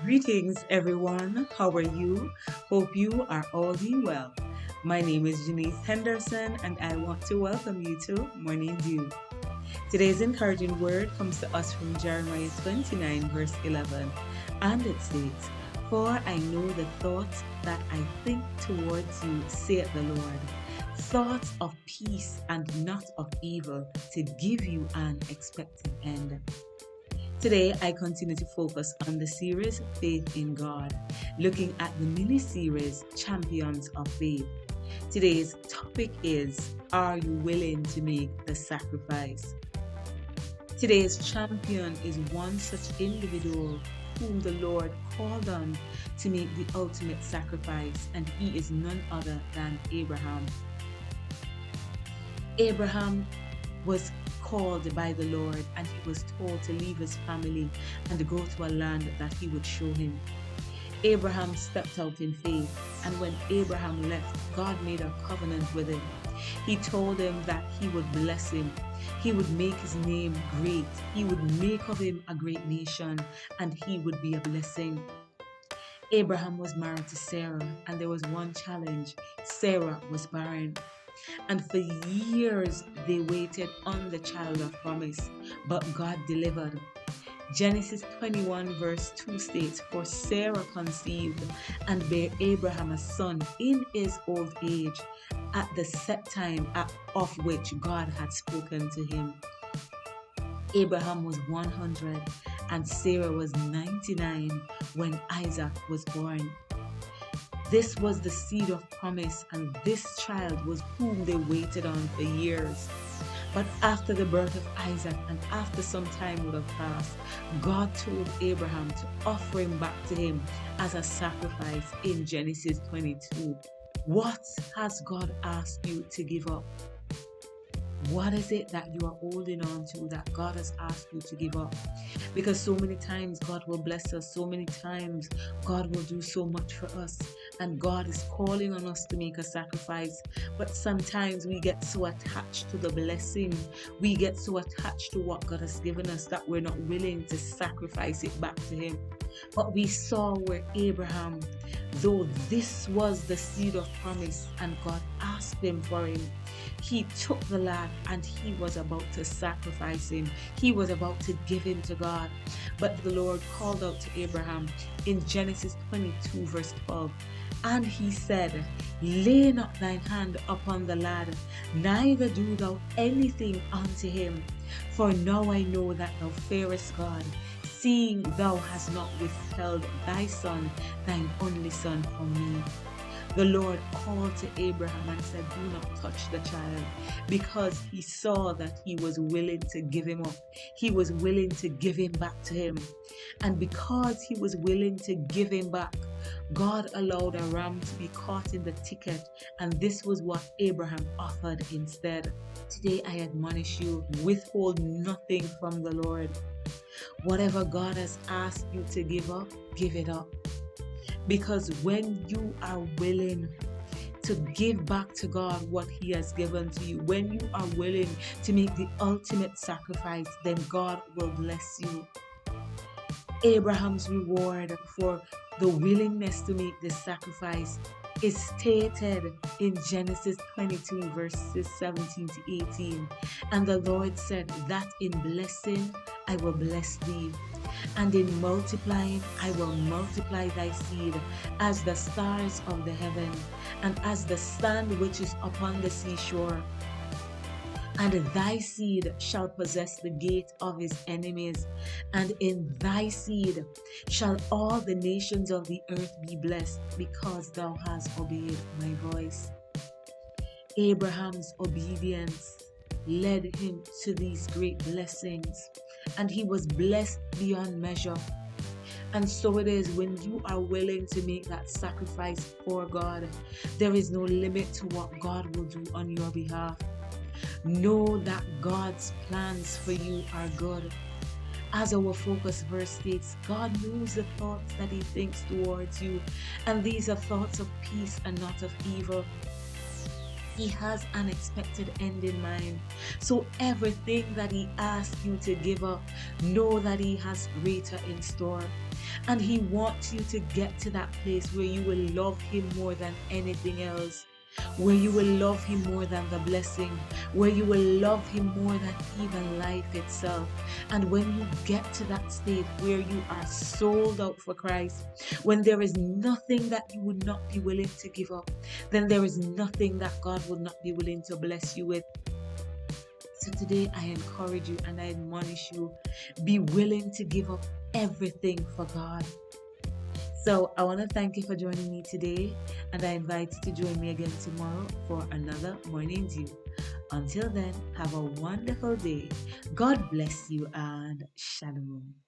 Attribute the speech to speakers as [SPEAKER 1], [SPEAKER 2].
[SPEAKER 1] Greetings, everyone. How are you? Hope you are all doing well. My name is Janice Henderson, and I want to welcome you to Morning Dew. Today's encouraging word comes to us from Jeremiah 29, verse 11, and it states, "For I know the thoughts that I think towards you, saith the Lord, thoughts of peace and not of evil, to give you an expected end." Today, I continue to focus on the series Faith in God, looking at the mini series Champions of Faith. Today's topic is, are you willing to make the sacrifice? Today's champion is one such individual whom the Lord called on to make the ultimate sacrifice, and he is none other than Abraham. Abraham was called by the Lord, and he was told to leave his family and to go to a land that he would show him. Abraham stepped out in faith, and when Abraham left, God made a covenant with him. He told him that he would bless him. He would make his name great. He would make of him a great nation, and he would be a blessing. Abraham was married to Sarah, and there was one challenge. Sarah was barren. And for years they waited on the child of promise, but God delivered. Genesis 21 verse 2 states, "For Sarah conceived and bare Abraham a son in his old age, at the set time of which God had spoken to him." Abraham was 100 and Sarah was 99 when Isaac was born. This was the seed of promise, and this child was whom they waited on for years. But after the birth of Isaac and after some time would have passed, God told Abraham to offer him back to him as a sacrifice in Genesis 22. What has God asked you to give up? What is it that you are holding on to that God has asked you to give up? Because so many times God will bless us, so many times God will do so much for us, and God is calling on us to make a sacrifice. But sometimes we get so attached to the blessing, we get so attached to what God has given us that we're not willing to sacrifice it back to Him. But we saw where Abraham, though this was the seed of promise and God asked him for him, he took the lad and he was about to sacrifice him. He was about to give him to God. But the Lord called out to Abraham in Genesis 22 verse 12. And he said, "Lay not thine hand upon the lad, neither do thou anything unto him. For now I know that thou fearest God, seeing thou hast not withheld thy son, thine only son, from me." The Lord called to Abraham and said, "Do not touch the child," because he saw that he was willing to give him up. He was willing to give him back to him. And because he was willing to give him back, God allowed a ram to be caught in the thicket, and this was what Abraham offered instead. Today I admonish you, withhold nothing from the Lord. Whatever God has asked you to give up, give it up. Because when you are willing to give back to God what He has given to you, when you are willing to make the ultimate sacrifice, then God will bless you. Abraham's reward for the willingness to make this sacrifice is stated in Genesis 22 verses 17 to 18. And the Lord said that in blessing I will bless thee, and in multiplying I will multiply thy seed as the stars of the heaven, and as the sand which is upon the seashore. And thy seed shall possess the gate of his enemies, and in thy seed shall all the nations of the earth be blessed, because thou hast obeyed my voice. Abraham's obedience led him to these great blessings, and he was blessed beyond measure. And so it is when you are willing to make that sacrifice for God. There is no limit to what God will do on your behalf. Know that God's plans for you are good. As our focus verse states, God knows the thoughts that He thinks towards you, and these are thoughts of peace and not of evil. He has an expected end in mind. So everything that He asks you to give up, know that He has greater in store. And He wants you to get to that place where you will love Him more than anything else, where you will love Him more than the blessing, where you will love Him more than even life itself. And when you get to that state where you are sold out for Christ, when there is nothing that you would not be willing to give up, then there is nothing that God would not be willing to bless you with. So today I encourage you and I admonish you, be willing to give up everything for God. So I want to thank you for joining me today, and I invite you to join me again tomorrow for another Morning Dew. Until then, have a wonderful day. God bless you and shalom.